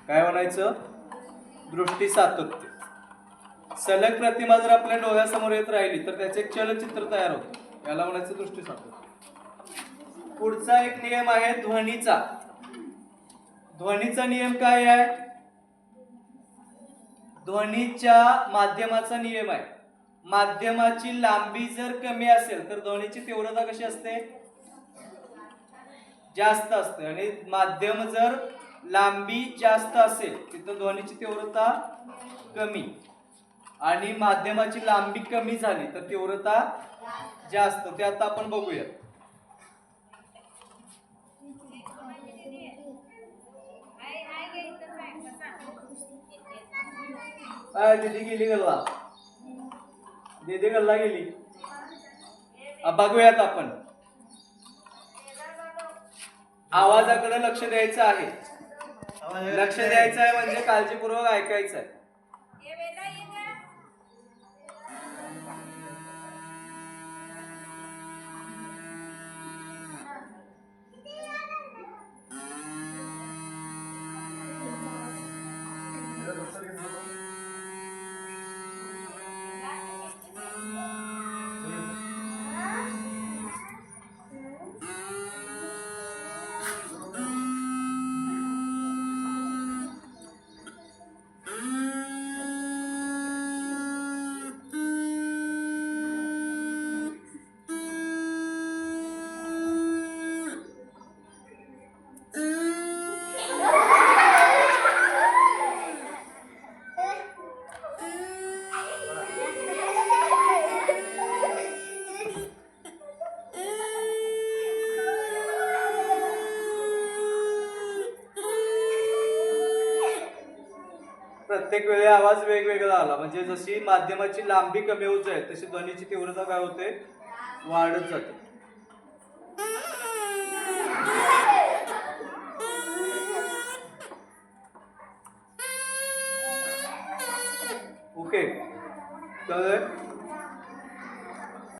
काय म्हणायचं? दृष्टी सातत्य. सलग प्रतिमा जर आपल्या डोळ्यासमोर येत राहिली तर त्याचे एक चलचित्र तयार होतं, याला म्हणायचं दृष्टी सातत्य. पुढचा एक नियम आहे ध्वनीचा. ध्वनीचा नियम काय आहे? ध्वनीच्या माध्यमाचा नियम आहे. माध्यमाची लांबी जर कमी असेल तर ध्वनीची तीव्रता कशी असते? जास्त असते. आणि माध्यम जर लांबी जास्त असेल तिथं ध्वनीची तीव्रता कमी, आणि माध्यमाची लांबी कमी झाली तर तीव्रता जास्त. ते आता आपण बघूया. दीदी गेली गल्ला, दीदी गल्ला गेली. बघूयात आपण. आवाजाकडे लक्ष द्यायचं आहे. लक्ष द्यायचं आहे म्हणजे काळजीपूर्वक ऐकायचं आहे. प्रत्येक वेळी आवाज वेगवेगळा आला म्हणजे जशी माध्यमाची लांबी कमी होत जाईल तशी ध्वनीची तीव्रता काय होते? वाढत जाते. ओके, तर